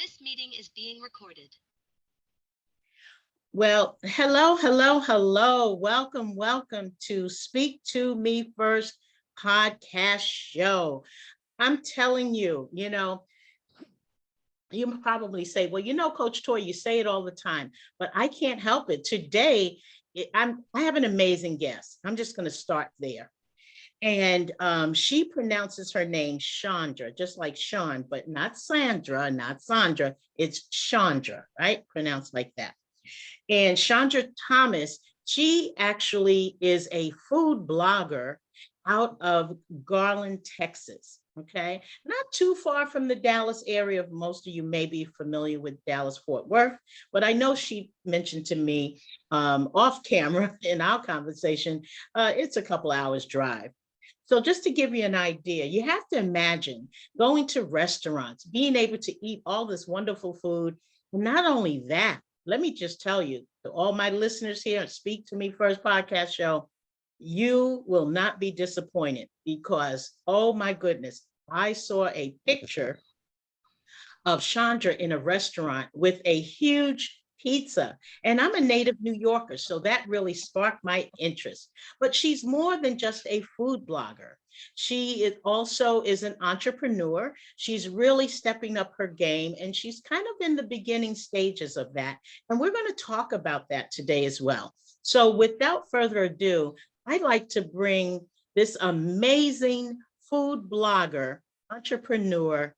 This meeting is being recorded. Well, hello, hello, hello. Welcome to Speak to Me First podcast show. I'm telling you, you probably say, well, Coach Toye, you say it all the time, but I can't help it. Today, I have an amazing guest. I'm just going to start there. And she pronounces her name Chandra, just like Sean, but not Sandra, not Sandra. It's Chandra, right? Pronounced like that. And Shandra Thomas, she actually is a food blogger out of Garland, Texas. Okay, not too far from the Dallas area. Most of you may be familiar with Dallas Fort Worth, but I know she mentioned to me off camera in our conversation, it's a couple hours drive. So just to give you an idea, you have to imagine going to restaurants, being able to eat all this wonderful food. Not only that, let me just tell you, to all my listeners here, Speak to Me First podcast show, you will not be disappointed because, oh my goodness, I saw a picture of Chandra in a restaurant with a huge pizza. And I'm a native New Yorker, so that really sparked my interest. But she's more than just a food blogger. She also is an entrepreneur. She's really stepping up her game, and she's kind of in the beginning stages of that. And we're going to talk about that today as well. So without further ado, I'd like to bring this amazing food blogger, entrepreneur,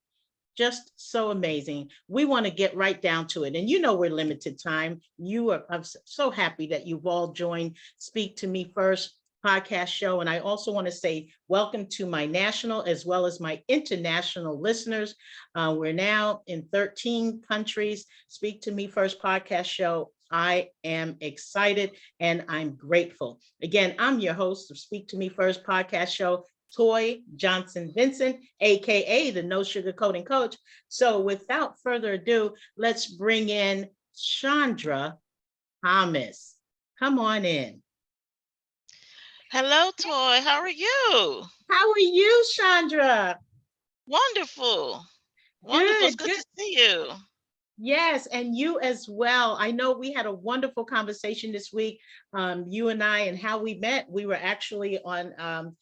just so amazing. We want to get right down to it. And we're limited time. I'm so happy that you've all joined Speak to Me First podcast show. And I also want to say welcome to my national as well as my international listeners. We're now in 13 countries. Speak to Me First podcast show. I am excited and I'm grateful. Again, I'm your host of Speak to Me First podcast show, Toye Johnson-VINCENT, aka the No Sugar Coating Coach. So without further ado, let's bring in Shandra Thomas. Come on in. Hello, Toy. How are you? How are you, Chandra? Wonderful. Wonderful. It's Good, good good. to see you. Yes, and you as well. I know we had a wonderful conversation this week, you and I, and how we met. We were actually on,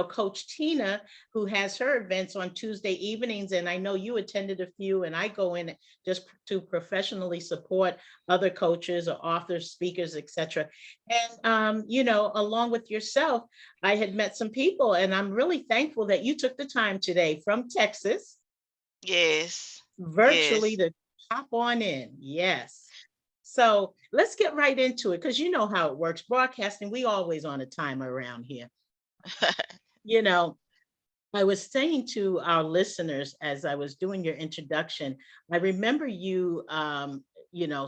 Coach Tina, who has her events on Tuesday evenings, and I know you attended a few, and I go in just to professionally support other coaches or authors, speakers, etc. And, along with yourself, I had met some people, and I'm really thankful that you took the time today from Texas Yes. virtually Yes. to hop on in. Yes. So let's get right into it because you know how it works. Broadcasting, we always on a timer around here. You know, I was saying to our listeners as I was doing your introduction, I remember you,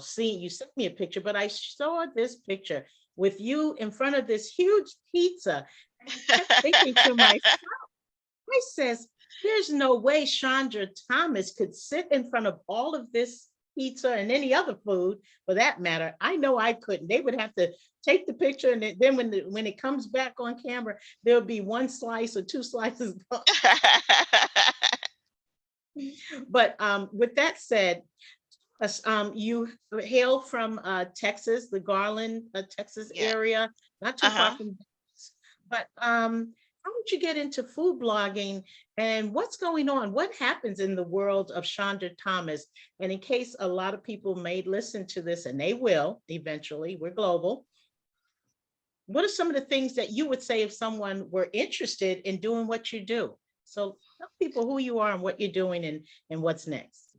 seeing you sent me a picture, but I saw this picture with you in front of this huge pizza. And I kept thinking to myself, I says, there's no way Chandra Thomas could sit in front of all of this pizza and any other food for that matter. I know I couldn't. They would have to take the picture and then when it comes back on camera, there'll be one slice or two slices. But with that said, you hail from Texas, the Garland, Texas Yeah. area, not too far Uh-huh. from Dallas. But how did you get into food blogging and what's going on? What happens in the world of Chandra Thomas? And in case a lot of people may listen to this, and they will eventually, we're global. What are some of the things that you would say if someone were interested in doing what you do? So tell people who you are and what you're doing and what's next.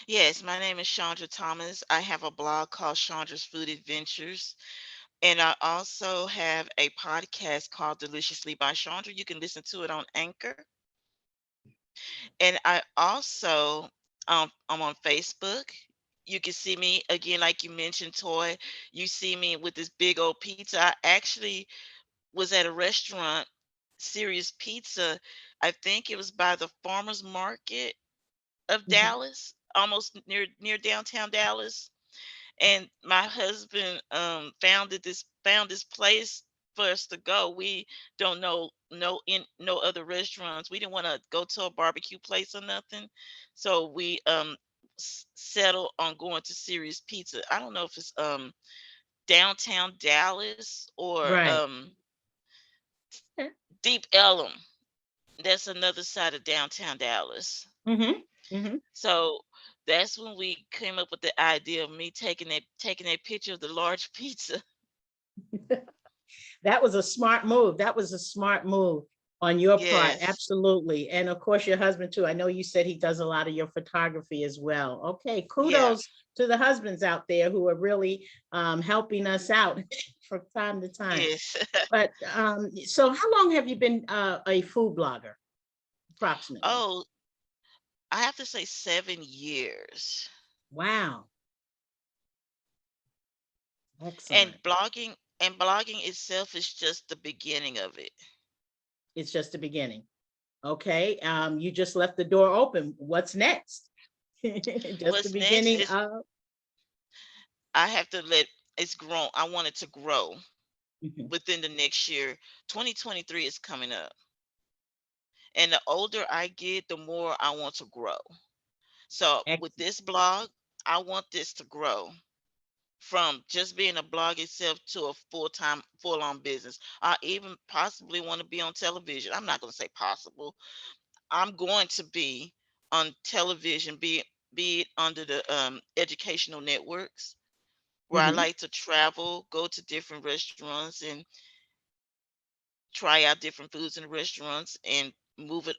Yes, my name is Shandra Thomas. I have a blog called Chandra's Food Adventures. And I also have a podcast called Deliciously by Chandra. You can listen to it on Anchor. And I also I'm on Facebook. You can see me again, like you mentioned, Toy. You see me with this big old pizza. I actually was at a restaurant, Serious Pizza. I think it was by the farmers market of Mhm. Dallas, almost near downtown Dallas. And my husband found this place for us to go. We don't know no other restaurants. We didn't want to go to a barbecue place or nothing. So settle on going to Serious Pizza. I don't know if it's downtown Dallas or Right. Deep Ellum. That's another side of downtown Dallas. Mm-hmm. Mm-hmm. So that's when we came up with the idea of me taking a picture of the large pizza. That was a smart move. That was a smart move on your part. Yes. Absolutely. And of course, your husband too. I know you said he does a lot of your photography as well. Okay. Yeah. Kudos to the husbands out there who are really helping us out from time to time. Yes. But so how long have you been a food blogger approximately? Oh, I have to say 7 years. Wow. And Excellent. blogging itself is just the beginning of it. It's just the beginning. Okay. You just left the door open. What's next? Just the What's next beginning is of. I have to let it's grown. I want it to grow Mhm. within the next year. 2023 is coming up. And the older I get, the more I want to grow. So with Excellent. this blog, I want this to grow from just being a blog itself to a full-time, full-on business. I even possibly want to be on television. I'm not going to say possible. I'm going to be on television, be it under the educational networks where I Mhm. like to travel, go to different restaurants and try out different foods in the restaurants and move it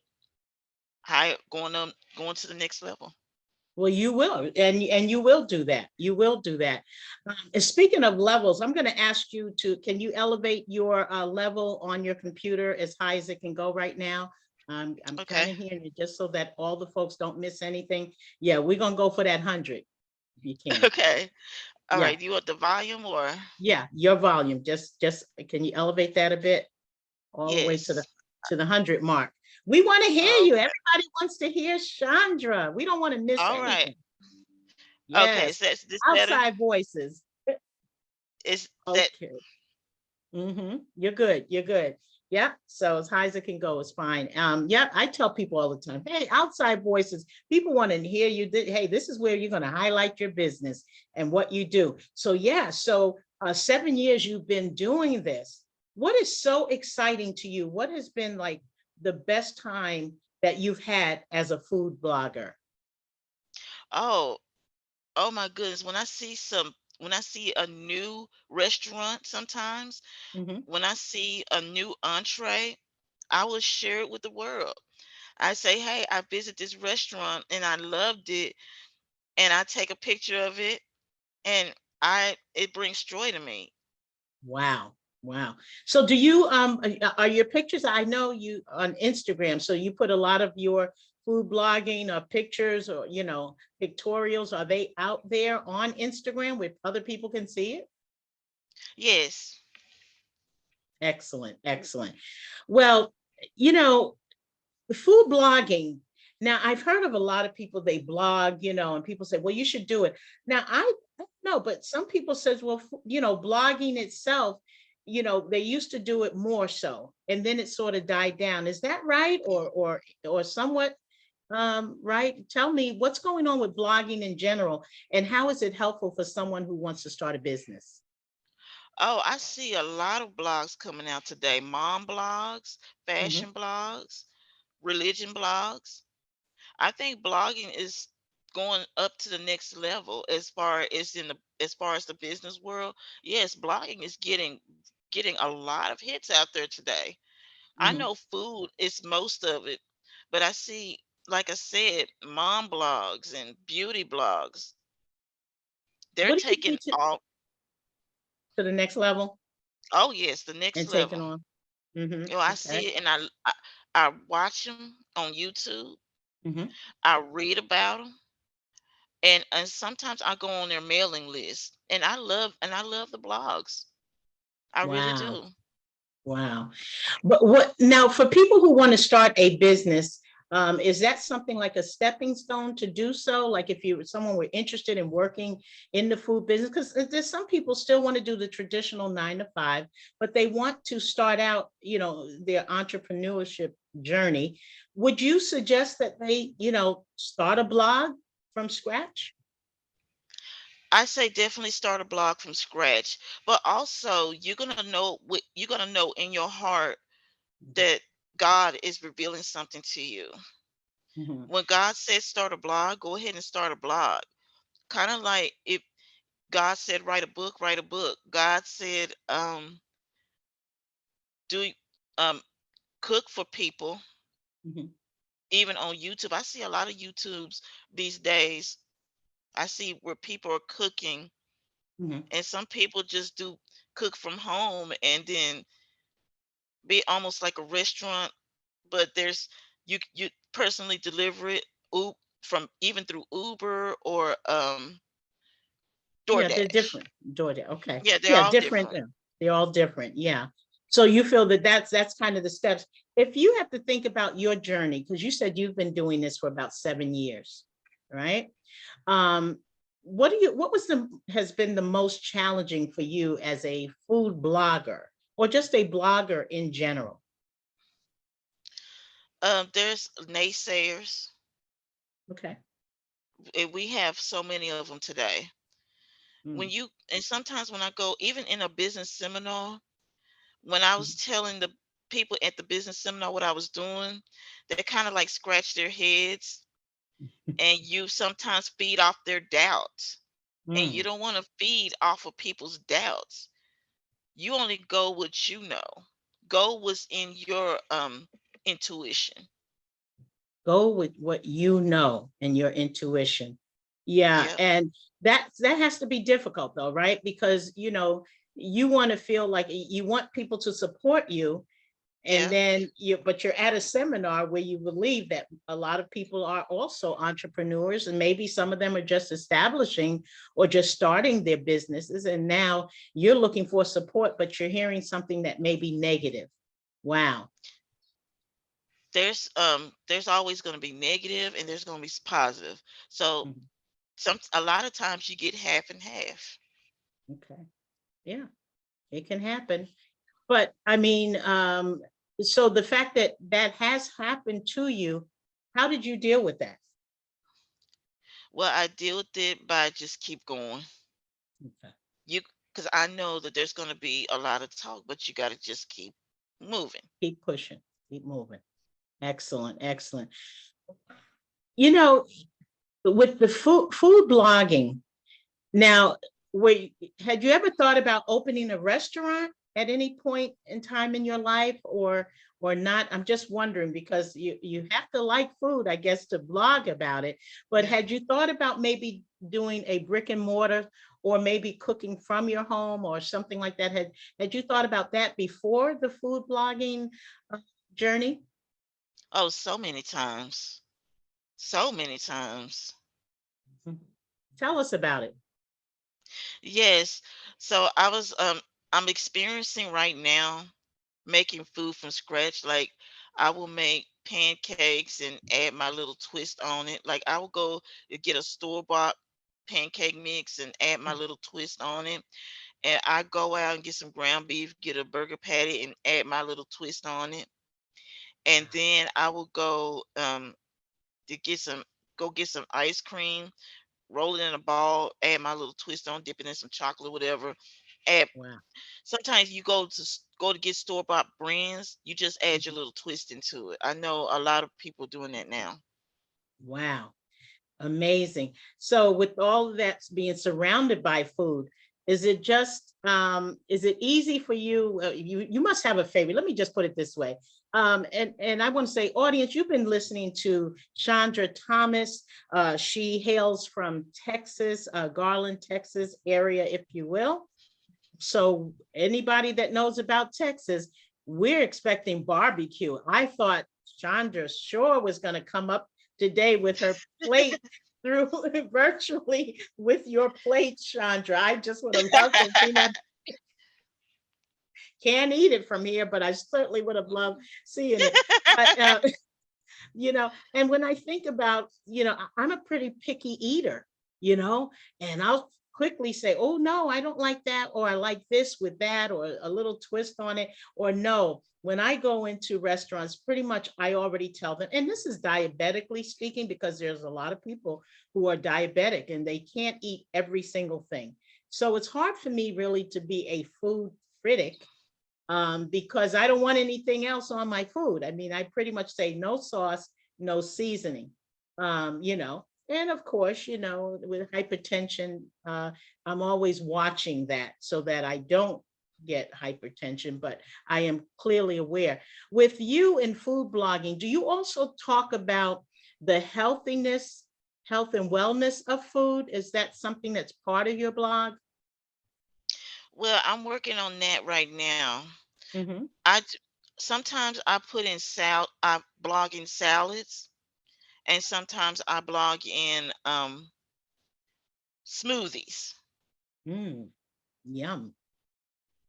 higher, going to the next level. Well, you will, and you will do that. You will do that. And speaking of levels, I'm going to ask you to. Can you elevate your level on your computer as high as it can go right now? I'm kind Okay. of hearing it just so that all the folks don't miss anything. Yeah, we're gonna go for that 100 if you can. Okay. All Yeah, right. You want the volume or yeah. Your volume. Just can you elevate that a bit all the way yes. to the 100 mark? We want to hear you. Okay. Everybody wants to hear Chandra. We don't want to miss All right. anything. Okay. Yes. So that's this better. Outside voices. Is that Okay. You're good. You're good. Yeah. So as high as it can go is fine. Yeah, I tell people all the time, hey, outside voices, people want to hear you. Hey, this is where you're going to highlight your business and what you do. So yeah, so 7 years you've been doing this. What is so exciting to you? What has been like the best time that you've had as a food blogger? oh, oh my goodness. When I see a new restaurant sometimes, Mhm. when I see a new entree, I will share it with the world. I say, "Hey, I visit this restaurant and I loved it," and I take a picture of it, and I it brings joy to me. Wow. Wow. So do you are your pictures, I know you on Instagram, so you put a lot of your food blogging or pictures or pictorials, are they out there on Instagram where other people can see it? Yes. Excellent, excellent. Well, you know, food blogging. Now, I've heard of a lot of people, they blog, and people say, well, you should do it. Now, I don't know, but some people says, well, blogging itself, they used to do it more so, and then it sort of died down. Is that right? Or somewhat right? Tell me what's going on with blogging in general, and how is it helpful for someone who wants to start a business? Oh, I see a lot of blogs coming out today. Mom blogs, Mhm. fashion blogs, religion blogs. I think blogging is going up to the next level as far as the business world. Yes, blogging is getting a lot of hits out there today. I Mhm. know food is most of it, but I see, like I said, mom blogs and beauty blogs. They're What do you do taking all, to the next level oh yes, the next and taking level. on? I Okay. see it and I watch them on YouTube. Mhm. I read about them, and sometimes I go on their mailing list, and I love the blogs. I really Wow. do. Wow. But what now for people who want to start a business, is that something like a stepping stone to do so? Like if someone were interested in working in the food business, because there's some people still want to do the traditional 9 to 5, but they want to start out, their entrepreneurship journey. Would you suggest that they, start a blog? from scratch? I say definitely start a blog from scratch, but also you're gonna know in your heart that God is revealing something to you. Mhm. When God says start a blog, go ahead and start a blog. Kind of like if God said write a book, write a book. God said do um cook for people, Mhm. even on YouTube. I see a lot of YouTubes these days. I see where people are cooking, Mhm. and some people just do cook from home and then be almost like a restaurant, but you personally deliver it from even through Uber or Yeah, they're DoorDash. different. Georgia. Okay. Yeah, they're Yeah, all different. different. They're all different. Yeah. So you feel that that's kind of the steps. If you have to think about your journey, because you said you've been doing this for about 7 years, right? Um, what was the has been the most challenging for you as a food blogger or just a blogger in general? There's naysayers, Okay. and we have so many of them today. Mm, And sometimes when I go, even in a business seminar, when I mm, was telling the people at the business seminar what I was doing, they kind of like scratch their heads, and you sometimes feed off their doubts. And you mm. don't want to feed off of people's doubts. You only go what you know. Go what's in your intuition. Go with what you know and your intuition. Yeah, Yep. and that has to be difficult though, right? Because you want to feel like you want people to support you, and Yeah. then but you're at a seminar where you believe that a lot of people are also entrepreneurs, and maybe some of them are just establishing or just starting their businesses, and now you're looking for support, but you're hearing something that may be negative. Wow. There's always going to be negative and there's going to be positive. So Mhm. a lot of times you get half and half. Okay. Yeah, it can happen. But I mean, so the fact that that has happened to you, how did you deal with that? Well, I deal with it by just keep going. Okay. You Because I know that there's going to be a lot of talk, but you got to just keep moving. Keep pushing, keep moving. Excellent, excellent. You know, with the food blogging, now, had you ever thought about opening a restaurant at any point in time in your life, or not? I'm just wondering because you have to like food, I guess, to blog about it. But Yeah. had you thought about maybe doing a brick and mortar, or maybe cooking from your home or something like that? Had you thought about that before the food blogging uh, journey? Oh, so many times. So many times. Mhm. Tell us about it. Yes. So I'm experiencing right now making food from scratch. Like I will make pancakes and add my little twist on it. Like I will go and get a store-bought pancake mix and add my little twist on it. And I go out and get some ground beef, get a burger patty and add my little twist on it. And then I will to get some go get some ice cream, roll it in a ball, add my little twist on, dip it in some chocolate, whatever. Add Wow. Sometimes you go to get store-bought brands, you just add your little twist into it. I know a lot of people doing that now. Wow. Amazing. So with all of that being surrounded by food, is it easy for you? You must have a favorite. Let me just put it this way. And I want to say, audience, you've been listening to Shandra Thomas. She hails from Texas, Garland, Texas area, if you will. So anybody that knows about Texas, we're expecting barbecue. I thought Chandra Shore was going to come up today with her plate through virtually with your plate, Chandra. I just would have loved to have seen that. Can't eat it from here, but I certainly would have loved seeing it. But and when I think about, I'm a pretty picky eater, and I'll quickly say, oh no, I don't like that, or I like this with that, or a little twist on it, or no. when I go into restaurants, pretty much I already tell them, and this is diabetically speaking, because there's a lot of people who are diabetic and they can't eat every single thing. So it's hard for me really to be a food critic, because I don't want anything else on my food. I mean, I pretty much say no sauce, no seasoning, and of course, with hypertension, I'm always watching that so that I don't get hypertension, but I am clearly aware. With you in food blogging, do you also talk about the healthiness, health and wellness of food? Is that something that's part of your blog? Well, I'm working on that right now. Mm-hmm. I d- Sometimes I put in I blog in salads, and sometimes I blog in smoothies. Mm, yum.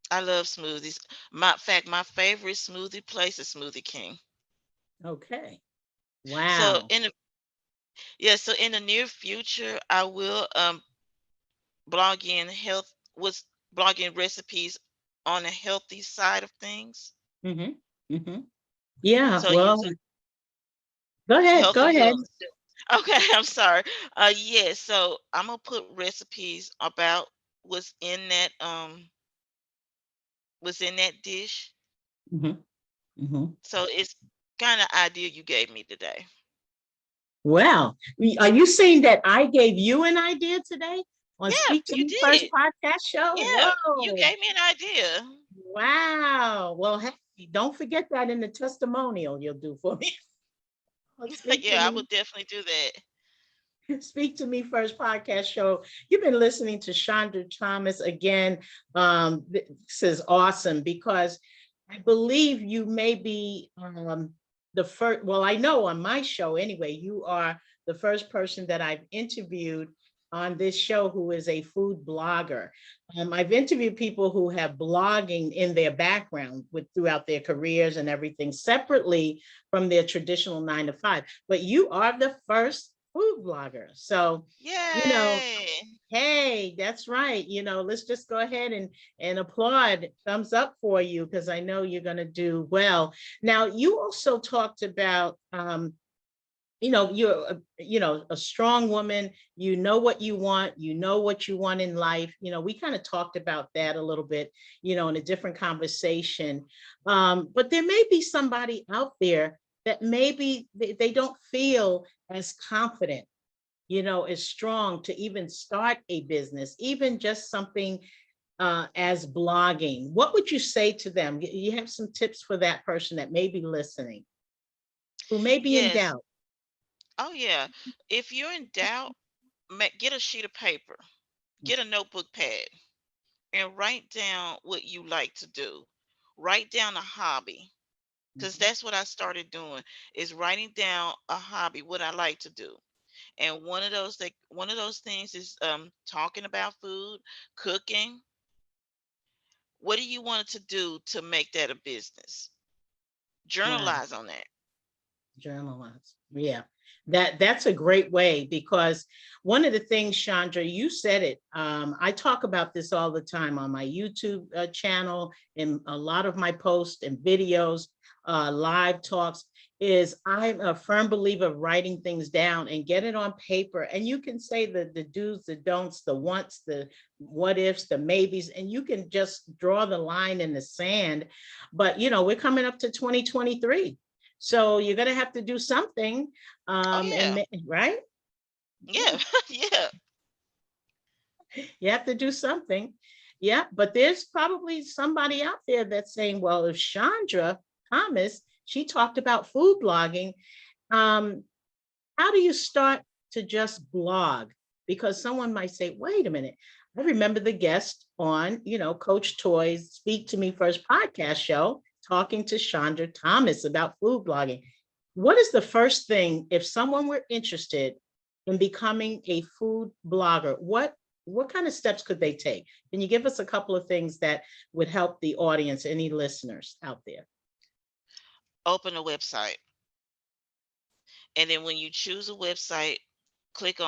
I love smoothies. My fact, my favorite smoothie place is Smoothie King. Okay. So Wow. in the Yeah, so in the near future, I will blog in health was blogging recipes on the healthy side of things. Mm-hmm. Mm-hmm. Yeah. So Well, using go ahead. health Go and ahead. wellness. Okay, I'm sorry. Yeah, so I'm gonna put recipes about what's in that dish. Mm-hmm. Mm-hmm. So it's kind of idea you gave me today. Well, are you saying that I gave you an idea today on Yeah, Speak to you Me First did. podcast show? Yeah, you Whoa. gave me an idea. Wow. Well, hey, don't forget that in the testimonial you'll do for me. Speak to Yeah, I me. would definitely do that. Speak to Me First podcast show. You've been listening to Shandra Thomas again. This is awesome because I believe you may be the first. Well, I know on my show anyway, you are the first person that I've interviewed on this show who is a food blogger. I've interviewed people who have blogging in their background with throughout their careers and everything separately from their traditional 9 to 5. But you are the first food blogger. So, you know, Yay. hey, that's right. Let's just go ahead and applaud, thumbs up for you because I know you're going to do well. Now, you also talked about you're a strong woman, what you want, what you want in life. We kind of talked about that a little bit, in a different conversation. But there may be somebody out there that maybe they don't feel as confident, as strong to even start a business, even just something as blogging. What would you say to them? You have some tips for that person that may be listening, who may be in Yes. doubt. Oh, yeah. If you're in doubt, get a sheet of paper, get a notebook pad, and write down what you like to do. Write down a hobby, because Mhm. that's what I started doing, is writing down a hobby, what I like to do. And one of those things is talking about food, cooking. What do you want to do to make that a business? Wow. Journalize on that. Journalize. Yeah. That's a great way because one of the things, Chandra, you said it. I talk about this all the time on my YouTube channel and a lot of my posts and videos, live talks. Is I'm a firm believer of writing things down and get it on paper. And you can say the do's, the don'ts, the wants, the what ifs, the maybes, and you can just draw the line in the sand. But we're coming up to 2023. So you're going to have to do something. Oh yeah. Right? Yeah. Yeah. You have to do something. Yeah. But there's probably somebody out there that's saying, well, if Shandra Thomas, she talked about food blogging, um, how do you start to just blog? Because someone might say, wait a minute, I remember the guest on, Coach Toy's Speak to Me First podcast show, talking to Shandra Thomas about food blogging. What is the first thing, if someone were interested in becoming a food blogger, what kind of steps could they take? Can you give us a couple of things that would help the audience, any listeners out there? Open a website. And then when you choose a website, click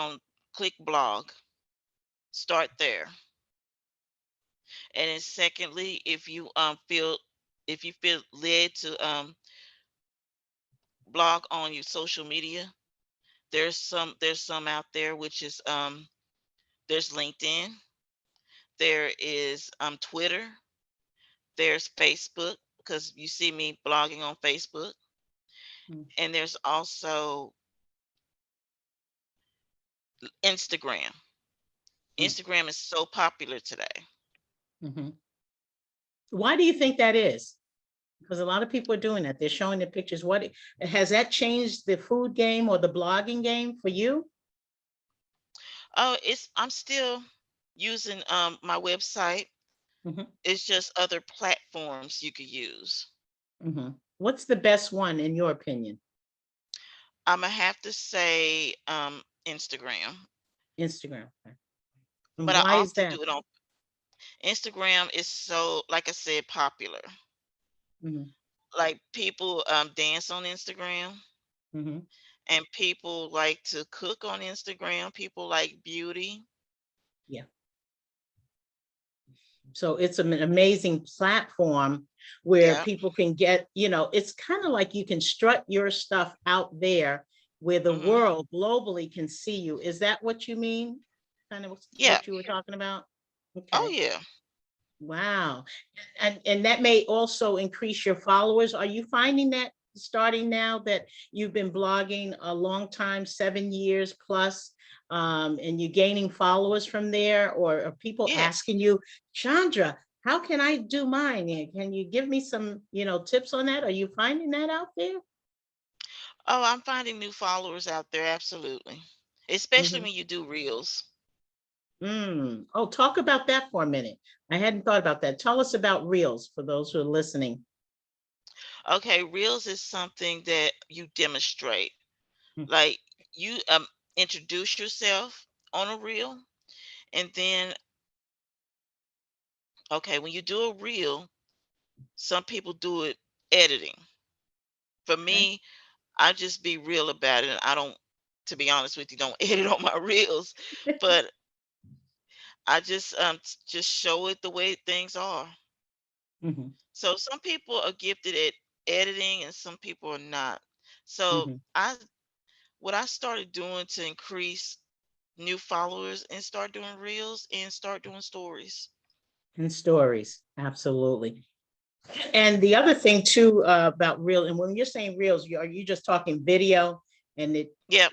blog. Start there. And then secondly, if you feel if you feel led to blog on your social media, there's some out there, which is there's LinkedIn, there is Twitter, there's Facebook, because you see me blogging on Facebook, and there's also Instagram. Instagram is so popular today. Mm-hmm. Why do you think that is? Because a lot of people are doing that. They're showing the pictures. What has that changed the food game or the blogging game for you? Oh, I'm still using my website. Hmm. It's just other platforms you could use. Hmm. What's the best one in your opinion? I'm gonna have to say Instagram, Instagram. Okay. And but I why is often that? do it on Instagram. Is so, like I said, popular. Hmm. Like people dance on Instagram, Hmm. and people like to cook on Instagram. People like beauty. Yeah. So it's an amazing platform where Yeah. people can get, it's kind of like you can strut your stuff out there where the Hmm. world globally can see you. Is that what you mean? Kind of Yeah. what you were talking about? Oh Okay. yeah. Wow. And that may also increase your followers. Are you finding that starting now that you've been blogging a long time, 7 years plus, and you're gaining followers from there, or are people Yes. asking you, Chandra, how can I do mine? And can you give me some, tips on that? Are you finding that out there? Oh, I'm finding new followers out there. Absolutely. Especially Mhm. when you do reels. Oh, talk about that for a minute. I hadn't thought about that. Tell us about Reels for those who are listening. Okay, reels is something that you demonstrate. Mm. Like you introduce yourself on a reel, and then okay, when you do a reel, some people do it editing. For Okay. me, I just be real about it. And I don't, to be honest with you, don't edit on my reels, but I just show it the way things are. Mhm. So some people are gifted at editing and some people are not. So Mhm. what I started doing to increase new followers and start doing reels and start doing stories. And stories, absolutely. And the other thing too, about reel, and when you're saying reels, are you just talking video and it, Yep.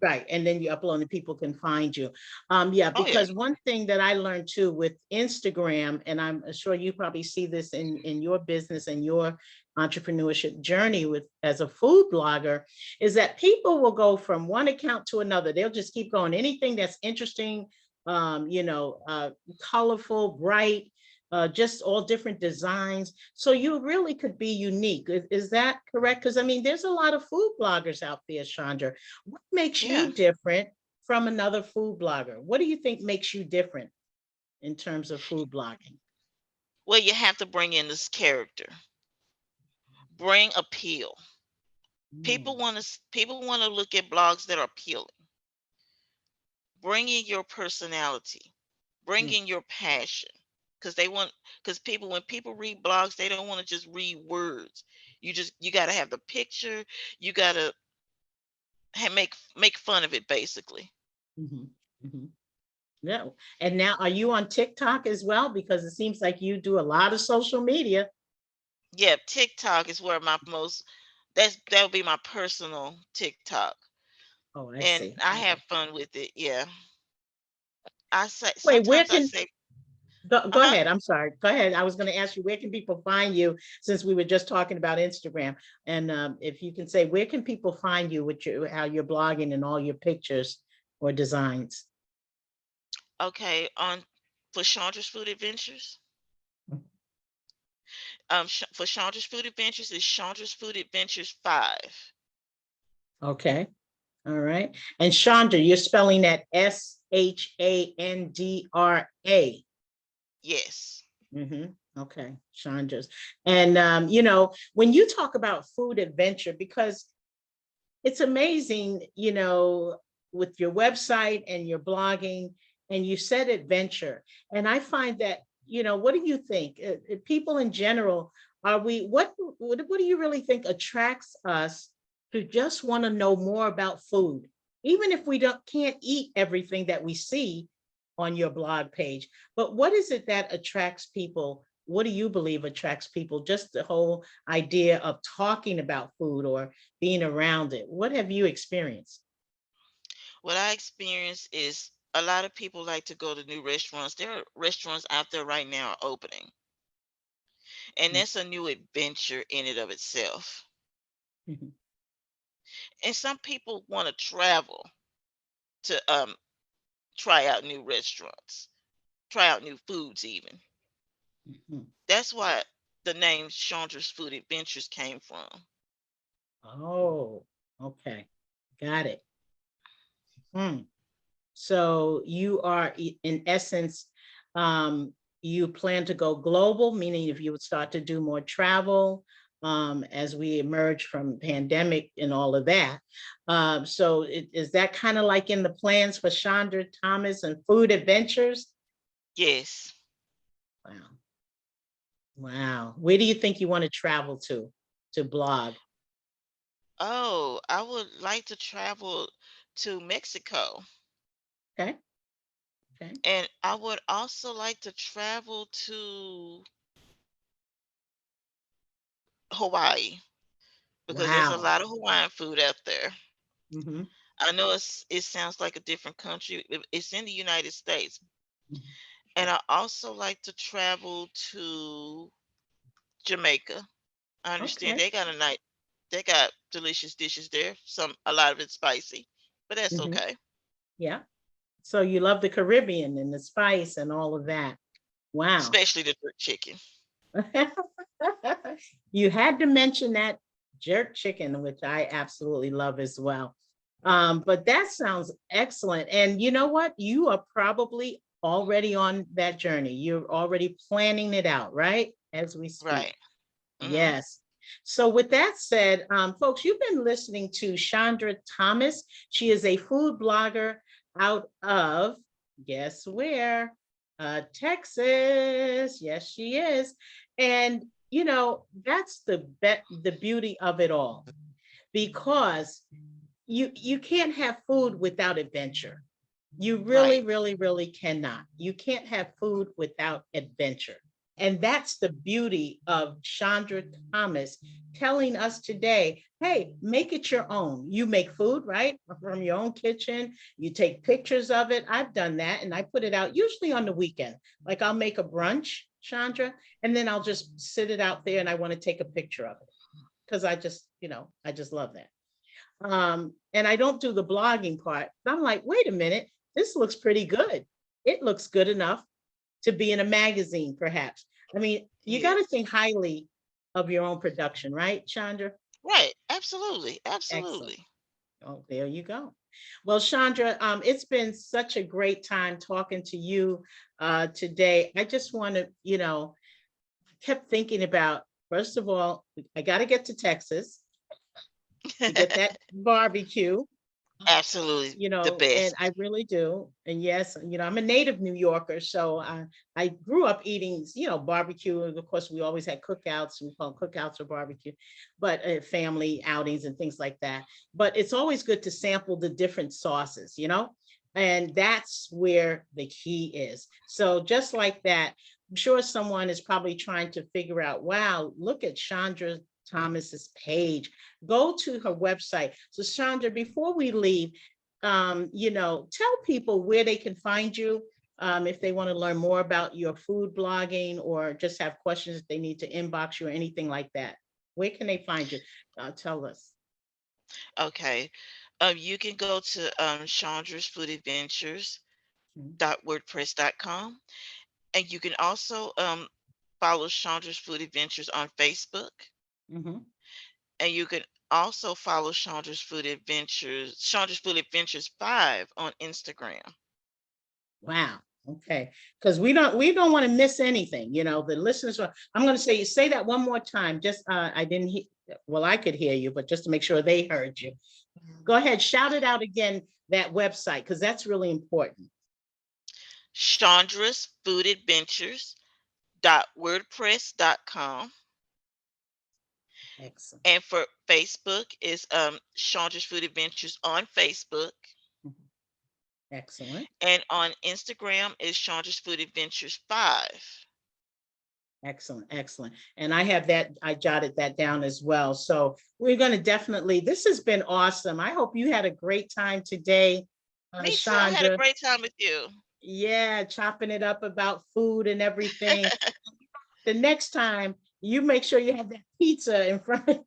right, and then you upload and people can find you. Yeah, Oh yeah. because one thing that I learned too with Instagram, and I'm sure you probably see this in your business and your entrepreneurship journey with as a food blogger, is that people will go from one account to another. They'll just keep going. Anything that's interesting, colorful, bright, just all different designs. So you really could be unique. Is that correct? Because I mean, there's a lot of food bloggers out there, Chandra. What makes Yeah. you different from another food blogger? What do you think makes you different in terms of food blogging? Well, you have to bring in this character. Bring appeal. Mm, People want to look at blogs that are appealing. Bring in your personality. Bring mm, in your passion. Because people, when people read blogs, they don't want to just read words. You got to have the picture. You got to make fun of it, basically. mhm, mhm. Yeah. And now, are you on TikTok as well? Because it seems like you do a lot of social media. Yeah, TikTok is where my most that'll be my personal TikTok. Oh, I And see. I have Okay. fun with it. Yeah. I say Wait, where sometimes I can say, go uh-huh. ahead? I'm sorry. Go ahead. I was going to ask you, where can people find you, since we were just talking about Instagram? And if you can say, where can people find you with how you're blogging and all your pictures or designs? Okay, on for Chandra's Food Adventures. For Chandra's Food Adventures is Chandra's Food Adventures 5. Okay. All right. And Chandra, you're spelling that Shandra. Yes. Okay, Chandra's. And when you talk about food adventure, because it's amazing, with your website and your blogging, and you said adventure. And I find that, what do you think? People in general, are we, what do you really think attracts us to just want to know more about food? Even if we can't eat everything that we see on your blog page, but what is it that attracts people? What do you believe attracts people? Just the whole idea of talking about food or being around it. What have you experienced? What I experience is a lot of people like to go to new restaurants. There are restaurants out there right now are opening, and Mm, that's a new adventure in and of itself. mhm, And some people want to travel to try out new restaurants, try out new foods even. mhm. That's why the name Chandra's Food Adventures came from. Oh, okay. Got it. Hmm. So you are in essence, you plan to go global, meaning if you would start to do more travel as we emerge from pandemic and all of that. So is that kind of like in the plans for Chandra Thomas and Food Adventures? Yes. Wow. Wow. Where do you think you want to travel to blog? Oh, I would like to travel to Mexico. Okay. Okay. And I would also like to travel to Hawaii because there's a Wow. lot of Hawaiian food out there. Hmm. I know it sounds like a different country. It's in the United States. And I also like to travel to Jamaica. I understand Okay. they got delicious dishes there. A lot of it's spicy, but that's Hmm. okay. Yeah. So you love the Caribbean and the spice and all of that. Wow. Especially the jerk chicken. You had to mention that jerk chicken, which I absolutely love as well. But that sounds excellent. And you know what? You are probably already on that journey. You're already planning it out, right? As we speak. Right. Hmm. Yes. So with that said, folks, you've been listening to Shandra Thomas. She is a food blogger out of, guess where? Texas. Yes, she is. And that's the beauty of it all, because you can't have food without adventure. You really, Right. really, really cannot. You can't have food without adventure. And that's the beauty of Chandra Thomas telling us today, hey, make it your own. You make food, right? From your own kitchen. You take pictures of it. I've done that and I put it out usually on the weekend. Like I'll make a brunch, Chandra, and then I'll just sit it out there and I want to take a picture of it because I just love that. And I don't do the blogging part. But I'm like, wait a minute, this looks pretty good. It looks good enough to be in a magazine, perhaps. I mean, you got to Yes. think highly of your own production, right, Chandra? Right. Absolutely. Excellent. Absolutely. Oh, there you go. Well, Chandra, it's been such a great time talking to you today. I just want to, kept thinking about, first of all, I got to get to Texas to get that barbecue. Absolutely the And best. I really do. And yes, I'm a native New Yorker, so I grew up eating, barbecue. And of course, we always had cookouts. We call cookouts or barbecue, but family outings and things like that. But it's always good to sample the different sauces. And that's where the key is. So just like that, I'm sure someone is probably trying to figure out, wow, look at Chandra Thomas's page. Go to her website. So Chandra, before we leave, tell people where they can find you if they want to learn more about your food blogging or just have questions if they need to inbox you or anything like that. Where can they find you? Tell us. Okay. You can go to Chandra's Food Adventures Mhm, .wordpress.com, and you can also follow Chandra's Food Adventures on Facebook, mhm. and you can also follow Chandra's Food Adventures 5 on Instagram. Wow. Okay. Because we don't want to miss anything. The listeners I'm going to say that one more time. Just I didn't hear, well, I could hear you, but just to make sure they heard you. Go ahead, shout it out again, that website, because that's really important. Chandra's Food Adventures .wordpress.com, Excellent. And for Facebook is Chandra's Food Adventures on Facebook. Mhm. Excellent. And on Instagram is Chandra's Food Adventures 5. Excellent. Excellent. And I have that, I jotted that down as well. So we're going to definitely, this has been awesome. I hope you had a great time today, Me too. I had a Shandra. great time with you. Yeah, chopping it up about food and everything. The next time, you make sure you have that pizza in front of.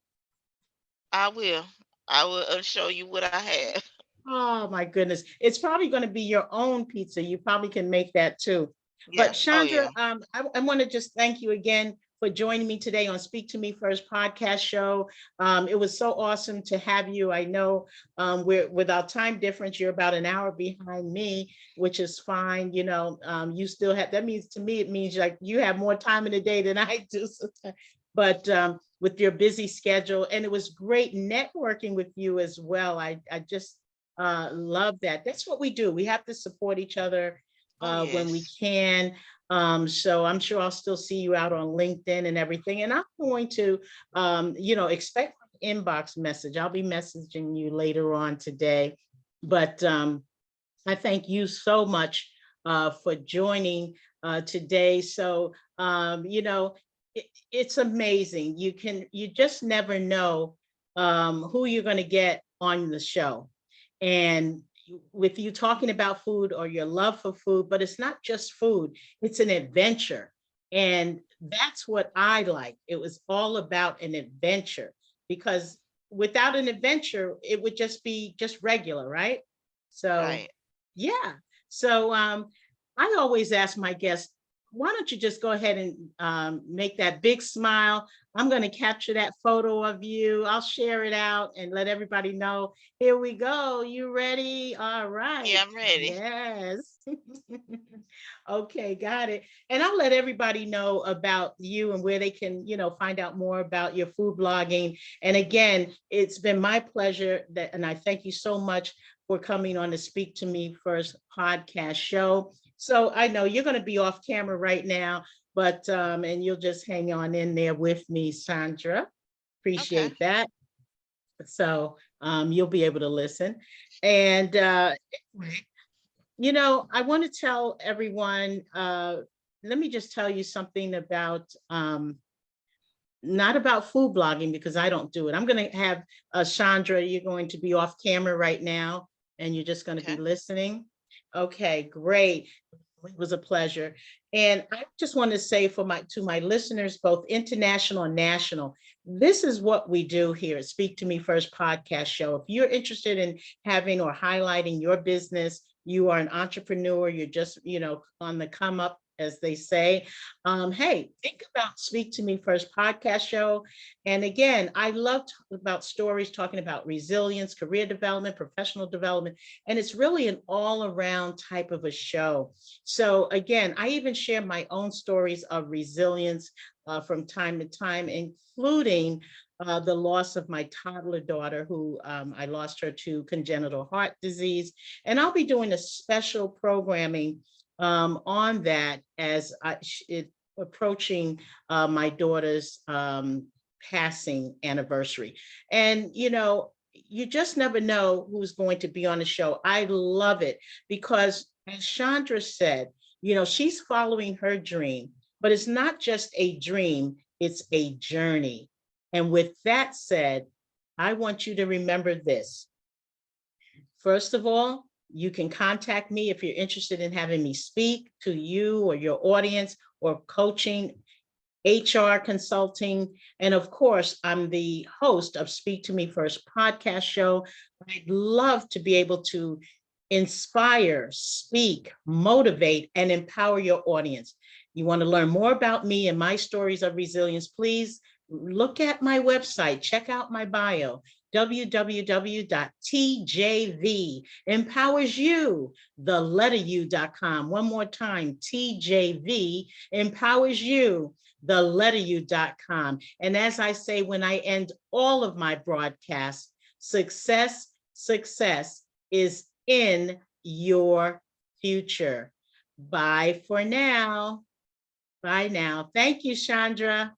I will. I will show you what I have. Oh my goodness. It's probably going to be your own pizza. You probably can make that too. But Yeah. Oh yeah. Shandra, I want to just thank you again for joining me today on Speak to Me First podcast show. It was so awesome to have you. I know we're with our time difference, you're about an hour behind me, which is fine. You know, you still have, that means to me, it means like you have more time in the day than I do. But with your busy schedule, and it was great networking with you as well. I just love that. That's what we do. We have to support each other Oh when we yes. can. So I'm sure I'll still see you out on LinkedIn and everything. And I'm going to, expect an inbox message. I'll be messaging you later on today. But I thank you so much for joining today. So, it's amazing. You just never know who you're going to get on the show. And with you talking about food or your love for food, but it's not just food, it's an adventure. And that's what I like. It was all about an adventure because without an adventure, it would just be just regular, right? So, Right. yeah. So, I always ask my guests, why don't you just go ahead and make that big smile? I'm going to capture that photo of you. I'll share it out and let everybody know. Here we go. You ready? All right. Yeah, I'm ready. Yes. Okay, got it. And I'll let everybody know about you and where they can, find out more about your food blogging. And again, it's been my pleasure and I thank you so much for coming on the Speak to Me First podcast show. So I know you're going to be off camera right now, but and you'll just hang on in there with me, Sandra. Okay. Appreciate that. So you'll be able to listen. And I want to tell everyone. Let me just tell you something about not about food blogging because I don't do it. I'm going to have Chandra. You're going to be off camera right now, and you're just going to be Okay. listening. Okay, great. It was a pleasure. And I just want to say to my listeners, both international and national, this is what we do here at Speak to Me First podcast show. If you're interested in having or highlighting your business, you are an entrepreneur, you're just, on the come up, as they say. Hey, think about Speak to Me First podcast show. And again, I love about stories, talking about resilience, career development, professional development, and it's really an all around type of a show. So again, I even share my own stories of resilience from time to time, including the loss of my toddler daughter, who I lost her to congenital heart disease. And I'll be doing a special programming on that as it approaching my daughter's passing anniversary. And, you just never know who's going to be on the show. I love it because, as Chandra said, she's following her dream, but it's not just a dream, it's a journey. And with that said, I want you to remember this. First of all, you can contact me if you're interested in having me speak to you or your audience or coaching, HR consulting. And of course, I'm the host of Speak to Me First podcast show. I'd love to be able to inspire, speak, motivate, and empower your audience. You want to learn more about me and my stories of resilience, please look at my website, check out my bio, www.tjvempowersyou, the letter u.com. One more time, TJV empowers you, the letter u.com. And as I say, when I end all of my broadcasts, success is in your future. Bye for now. Bye now. Thank you, Chandra.